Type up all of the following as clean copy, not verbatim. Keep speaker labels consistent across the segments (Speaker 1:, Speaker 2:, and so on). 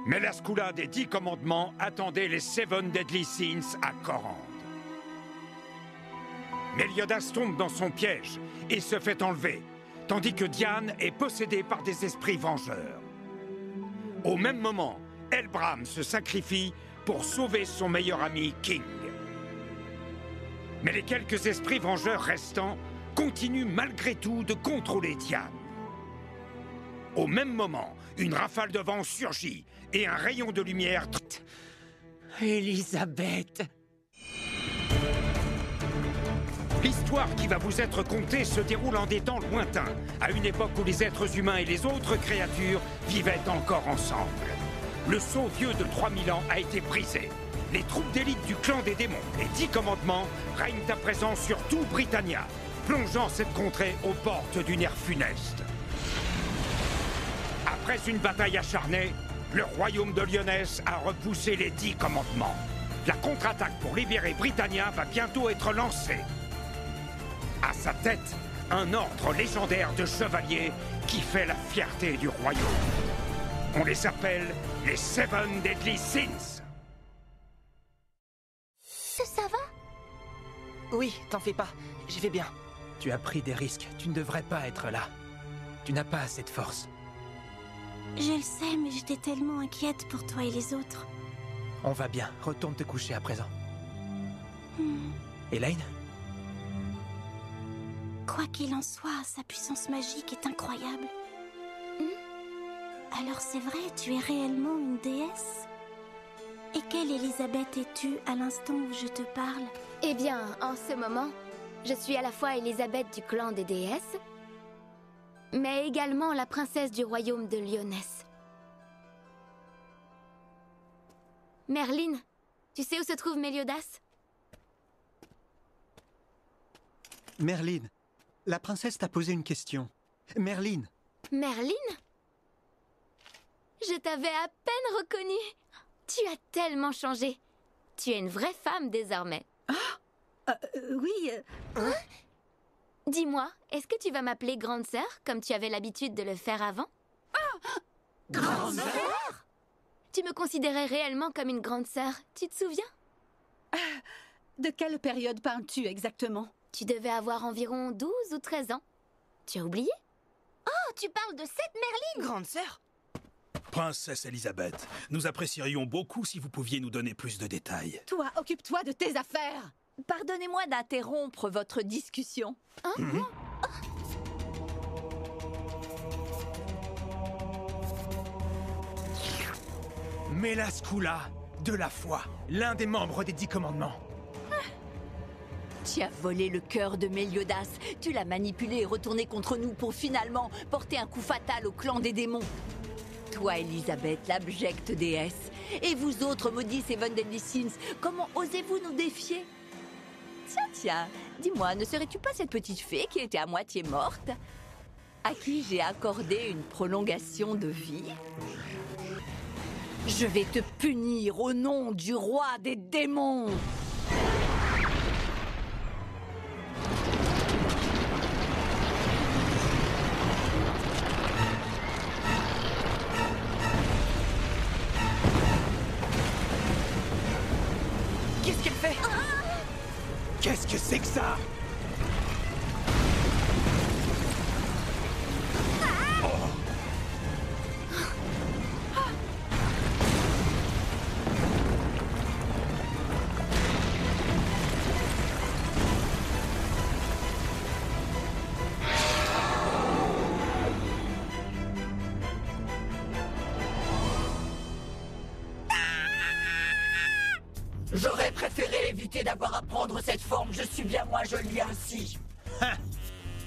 Speaker 1: Mais la Skoula des 10 commandements attendait les Seven Deadly Sins à Khorand. Meliodas tombe dans son piège et se fait enlever, tandis que Diane est possédée par des esprits vengeurs. Au même moment, Elbram se sacrifie pour sauver son meilleur ami King. Mais les quelques esprits vengeurs restants continuent malgré tout de contrôler Diane. Au même moment, une rafale de vent surgit et un rayon de lumière...
Speaker 2: Elisabeth!
Speaker 1: L'histoire qui va vous être contée se déroule en des temps lointains, à une époque où les êtres humains et les autres créatures vivaient encore ensemble. Le sceau vieux de 3000 ans a été brisé. Les troupes d'élite du clan des démons, les 10 commandements, règnent à présent sur tout Britannia, plongeant cette contrée aux portes d'une ère funeste. Après une bataille acharnée, le royaume de Lyonesse a repoussé les 10 commandements. La contre-attaque pour libérer Britannia va bientôt être lancée. À sa tête, un ordre légendaire de chevaliers qui fait la fierté du royaume. On les appelle les Seven Deadly Sins.
Speaker 3: Ça va?
Speaker 2: Oui, t'en fais pas, je vais bien. Tu as pris des risques, tu ne devrais pas être là. Tu n'as pas assez de force.
Speaker 3: Je le sais, mais j'étais tellement inquiète pour toi et les autres.
Speaker 2: On va bien, retourne te coucher à présent. Elaine?
Speaker 3: Quoi qu'il en soit, sa puissance magique est incroyable. Alors c'est vrai, tu es réellement une déesse? Et quelle Elisabeth es-tu à l'instant où je te parle?
Speaker 4: Eh bien, en ce moment, je suis à la fois Elisabeth du clan des déesses, mais également la princesse du royaume de Lyonesse. Merlin, tu sais où se trouve Meliodas?
Speaker 5: Merlin, la princesse t'a posé une question. Merlin.
Speaker 4: Merlin? Je t'avais à peine reconnue. Tu as tellement changé. Tu es une vraie femme désormais.
Speaker 6: Oui.
Speaker 4: Dis-moi, est-ce que tu vas m'appeler grande sœur, comme tu avais l'habitude de le faire avant?
Speaker 6: Grande sœur?
Speaker 4: Tu me considérais réellement comme une grande sœur, tu te souviens?
Speaker 6: De quelle période parles-tu exactement?
Speaker 4: Tu devais avoir environ 12 ou 13 ans. Tu as oublié?
Speaker 3: Oh, tu parles de cette Merlin?
Speaker 2: Grande sœur?
Speaker 7: Princesse Elisabeth, nous apprécierions beaucoup si vous pouviez nous donner plus de détails.
Speaker 6: Toi, occupe-toi de tes affaires. Pardonnez-moi d'interrompre votre discussion.
Speaker 2: Mais la Skoula, de la foi, l'un des membres des 10 commandements.
Speaker 6: Tu as volé le cœur de Meliodas. Tu l'as manipulé et retourné contre nous pour finalement porter un coup fatal au clan des démons. Toi, Elisabeth, l'abjecte déesse. Et vous autres, maudits Seven Deadly Sins, comment osez-vous nous défier? Tiens, dis-moi, ne serais-tu pas cette petite fée qui était à moitié morte, à qui j'ai accordé une prolongation de vie? Je vais te punir au nom du roi des démons!
Speaker 2: Qu'est-ce qu'elle fait? Qu'est-ce que c'est que ça?
Speaker 8: J'aurais préféré éviter d'avoir à prendre cette forme, je suis bien moins jolie ainsi.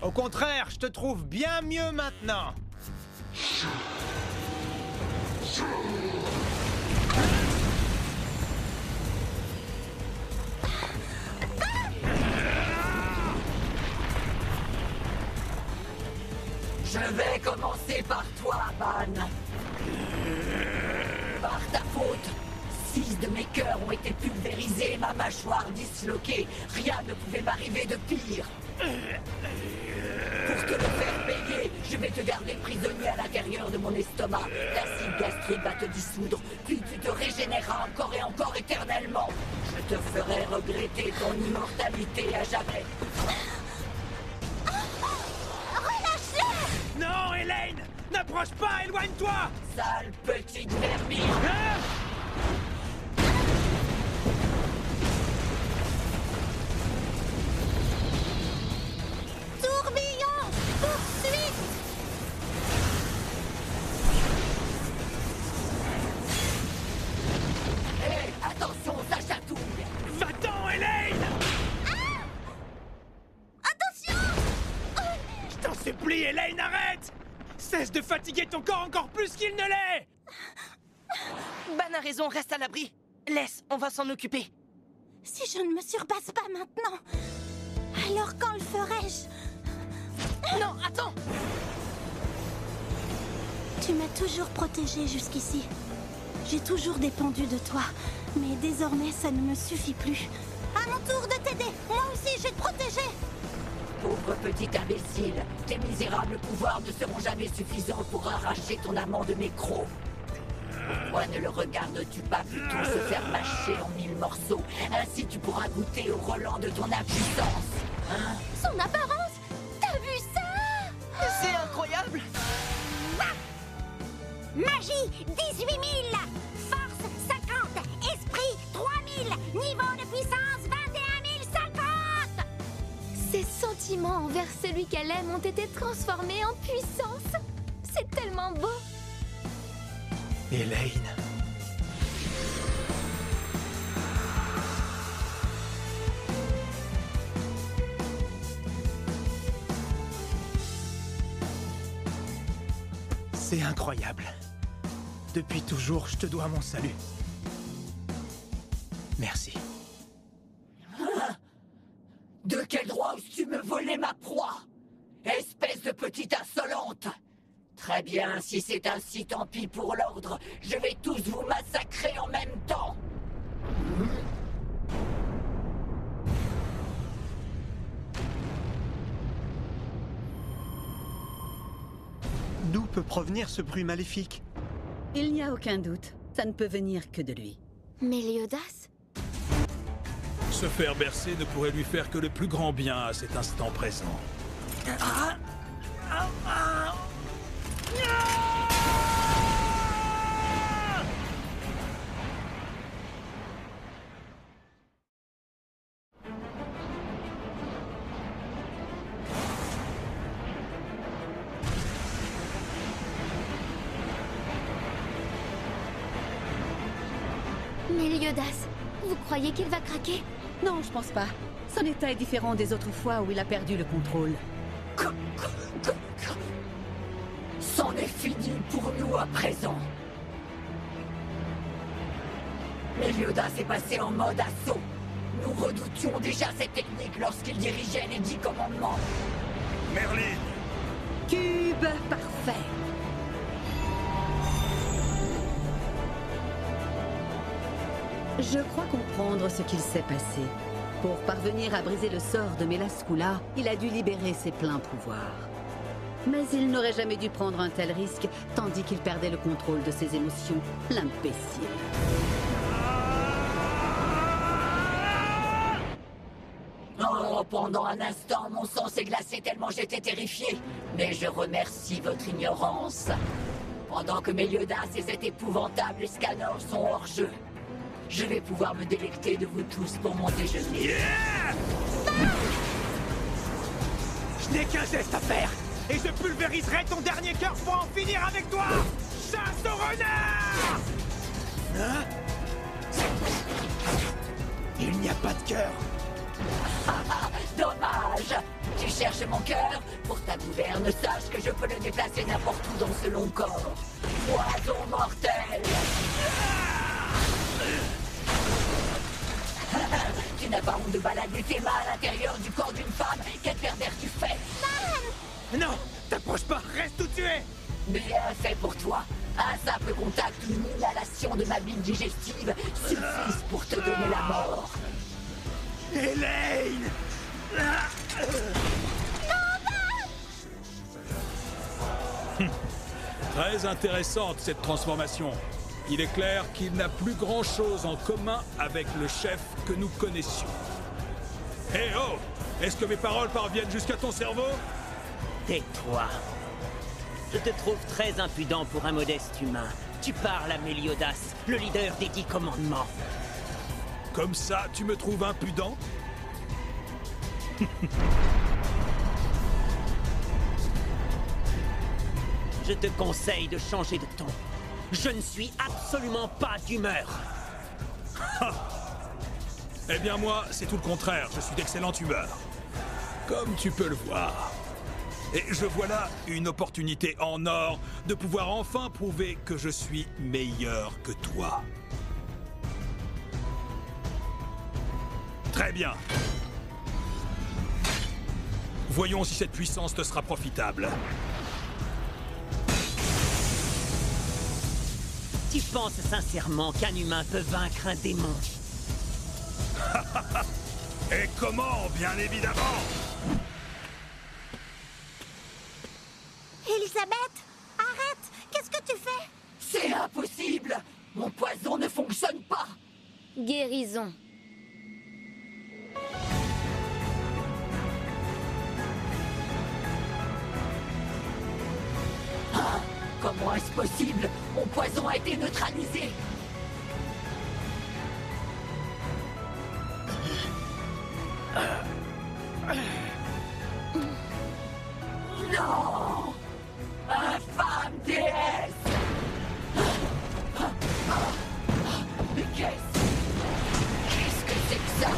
Speaker 2: Au contraire, je te trouve bien mieux maintenant.
Speaker 8: Je vais commencer par toi, Ban. Par ta faute, 6 de mes cœurs ont été pulvérisés, ma mâchoire disloquée. Rien ne pouvait m'arriver de pire. Pour te le faire payer, Je vais te garder prisonnier à l'intérieur de mon estomac. L'acide gastrique va te dissoudre, puis tu te régénéreras encore et encore éternellement. Je te ferai regretter ton immortalité à jamais.
Speaker 3: Relâche-le!
Speaker 2: Non, Elaine! N'approche pas, éloigne-toi!
Speaker 8: Sale petite vermine!
Speaker 2: Hein?
Speaker 3: Tourbillon! Poursuite!
Speaker 8: Hé, attention, ça chatouille!
Speaker 2: Va-t'en, Elaine!
Speaker 3: Attention!
Speaker 2: Je t'en supplie, Elaine, arrête! Cesse de fatiguer ton corps encore plus qu'il ne l'est!
Speaker 9: Ban a raison, reste à l'abri. Laisse, on va s'en occuper.
Speaker 3: Si je ne me surpasse pas maintenant, alors quand le ferai-je?
Speaker 9: Non, attends!
Speaker 3: Tu m'as toujours protégée jusqu'ici. J'ai toujours dépendu de toi, mais désormais ça ne me suffit plus. À mon tour de t'aider, moi aussi je vais te protéger.
Speaker 8: Pauvre petit imbécile, tes misérables pouvoirs ne seront jamais suffisants pour arracher ton amant de mes crocs. Pourquoi ne le regardes-tu pas plutôt se faire mâcher en 1000 morceaux? Ainsi tu pourras goûter au relent de ton impuissance. Hein?
Speaker 3: Son apparence? T'as vu ça?
Speaker 9: C'est incroyable!
Speaker 3: Magie 18 000, force 50, esprit 3000, niveau de puissance 21 050.
Speaker 4: Ses sentiments envers celui qu'elle aime ont été transformés en puissance. C'est tellement beau.
Speaker 2: Elaine... C'est incroyable. Depuis toujours, je te dois mon salut. Merci.
Speaker 8: De quel droit oses-tu me voler ma proie? Espèce de petite insolente! Très bien, si c'est ainsi, tant pis pour l'ordre. Je vais tous vous massacrer en même temps.
Speaker 5: D'où peut provenir ce bruit maléfique?
Speaker 10: Il n'y a aucun doute. Ça ne peut venir que de lui.
Speaker 4: Méliodas?
Speaker 7: Se faire bercer ne pourrait lui faire que le plus grand bien à cet instant présent.
Speaker 4: Méliodas, vous croyez qu'il va craquer?
Speaker 10: Non, je pense pas. Son état est différent des autres fois où il a perdu le contrôle.
Speaker 8: C'en est fini pour nous à présent. Méliodas est passé en mode assaut. Nous redoutions déjà cette technique lorsqu'il dirigeait les 10 commandements.
Speaker 7: Merlin!
Speaker 10: Cube parfait. Je crois comprendre ce qu'il s'est passé. Pour parvenir à briser le sort de Melascula, il a dû libérer ses pleins pouvoirs. Mais il n'aurait jamais dû prendre un tel risque, tandis qu'il perdait le contrôle de ses émotions. L'imbécile.
Speaker 8: Oh, pendant un instant, mon sang s'est glacé tellement j'étais terrifié. Mais je remercie votre ignorance. Pendant que Méliodas et cet épouvantable Escanor sont hors jeu, je vais pouvoir me délecter de vous tous pour mon déjeuner.
Speaker 2: Je n'ai qu'un geste à faire, et je pulvériserai ton dernier cœur pour en finir avec toi! Chasse au renard! Hein? Il n'y a pas de cœur.
Speaker 8: Dommage! Tu cherches mon cœur? Pour ta gouverne, sache que je peux le déplacer n'importe où dans ce long corps. Poison mortel! Tu n'as pas honte de balader tes mains à l'intérieur du corps d'une femme? Quel pervers tu fais?
Speaker 2: Non, t'approches pas, reste où tu es!
Speaker 8: Bien fait pour toi. Un simple contact ou une inhalation de ma bile digestive suffisent pour te donner la mort.
Speaker 2: Elaine!
Speaker 7: Très intéressante cette transformation. Il est clair qu'il n'a plus grand-chose en commun avec le chef que nous connaissions. Hé oh! Est-ce que mes paroles parviennent jusqu'à ton cerveau?
Speaker 11: Tais-toi. Je te trouve très impudent pour un modeste humain. Tu parles à Méliodas, le leader des 10 commandements.
Speaker 7: Comme ça, tu me trouves impudent?
Speaker 11: Je te conseille de changer de ton. Je ne suis absolument pas d'humeur.
Speaker 7: Eh bien moi, c'est tout le contraire. Je suis d'excellente humeur. Comme tu peux le voir. Et je vois là une opportunité en or de pouvoir enfin prouver que je suis meilleur que toi. Très bien. Voyons si cette puissance te sera profitable.
Speaker 11: Tu penses sincèrement qu'un humain peut vaincre un démon?
Speaker 7: Et comment, bien évidemment?
Speaker 3: Elisabeth, arrête! Qu'est-ce que tu fais?
Speaker 8: C'est impossible! Mon poison ne fonctionne pas!
Speaker 4: Guérison.
Speaker 8: Hein? Comment est-ce possible? Mon poison a été neutralisé! Non! Infâme déesse! Mais qu'est-ce que c'est que ça?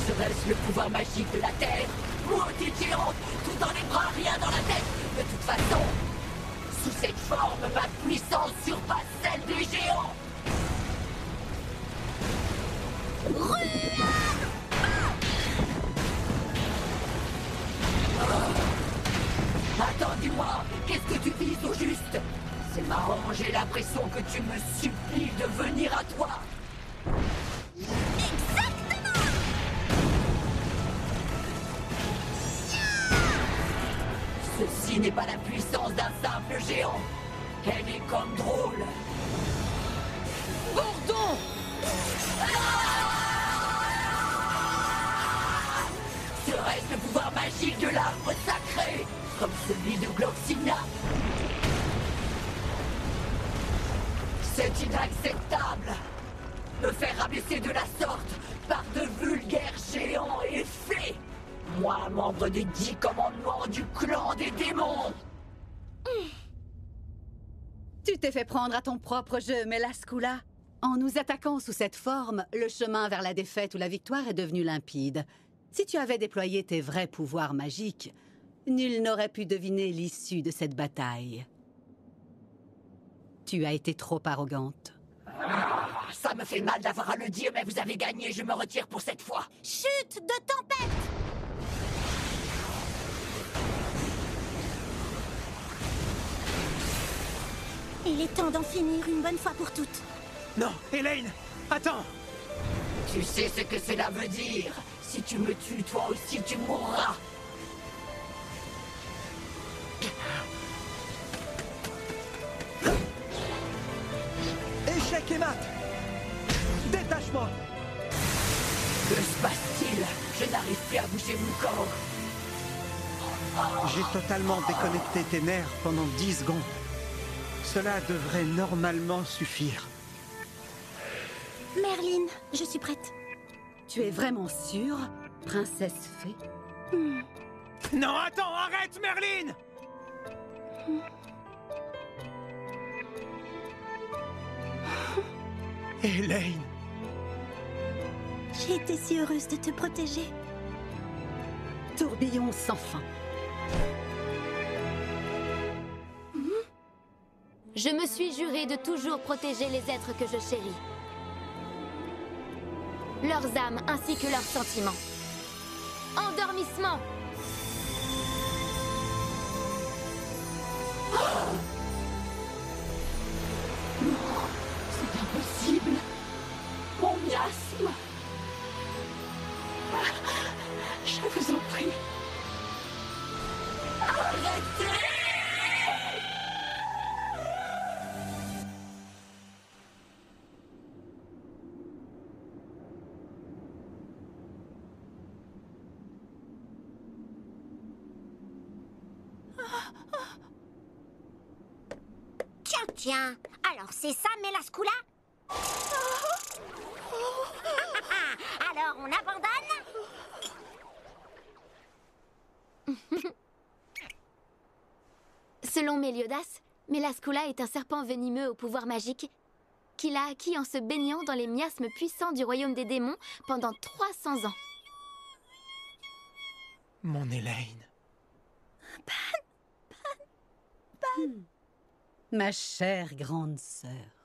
Speaker 8: Serait-ce le pouvoir magique de la Terre? Maudite géante, tout dans les bras, rien dans la tête! De toute façon, sous cette forme, ma puissance surpasse celle des géants! Attends, dis-moi, qu'est-ce que tu vises au juste? C'est marrant, j'ai l'impression que tu me supplies de venir à toi.
Speaker 3: Exactement!
Speaker 8: Ceci n'est pas la puissance d'un simple géant. Elle est comme drôle.
Speaker 9: Bourdon!
Speaker 8: Serait-ce le pouvoir magique de l'arbre sacré, comme celui de Gloxina? C'est inacceptable! Me faire rabaisser de la sorte par de vulgaires géants effets! Moi, membre des 10 commandements du clan des démons!
Speaker 10: Tu t'es fait prendre à ton propre jeu, Melascula. En nous attaquant sous cette forme, le chemin vers la défaite ou la victoire est devenu limpide. Si tu avais déployé tes vrais pouvoirs magiques, nul n'aurait pu deviner l'issue de cette bataille. Tu as été trop arrogante.
Speaker 8: Ça me fait mal d'avoir à le dire, mais vous avez gagné, je me retire pour cette fois.
Speaker 3: Chute de tempête! Il est temps d'en finir une bonne fois pour toutes.
Speaker 2: Non, Elaine, attends!
Speaker 8: Tu sais ce que cela veut dire? Si tu me tues, toi aussi tu mourras!
Speaker 2: Échec et mat! Détachement!
Speaker 8: Que se passe-t-il? Je n'arrive plus à bouger mon corps.
Speaker 5: J'ai totalement déconnecté tes nerfs pendant 10 secondes. Cela devrait normalement suffire.
Speaker 3: Merlin, je suis prête.
Speaker 10: Tu es vraiment sûre, princesse fée?
Speaker 2: Non, attends, arrête, Merlin! Elaine!
Speaker 3: J'ai été si heureuse de te protéger.
Speaker 10: Tourbillon sans fin.
Speaker 4: Je me suis juré de toujours protéger les êtres que je chéris. Leurs âmes ainsi que leurs sentiments. Endormissement!
Speaker 8: C'est impossible! Mon miasme! Je vous en prie! Arrêtez!
Speaker 12: Tiens, tiens. Alors c'est ça, Melascula? Alors on abandonne?
Speaker 4: Selon Meliodas, Melascula est un serpent venimeux au pouvoir magique qu'il a acquis en se baignant dans les miasmes puissants du royaume des démons pendant 300 ans.
Speaker 2: Mon Elaine.
Speaker 10: Ma chère grande sœur.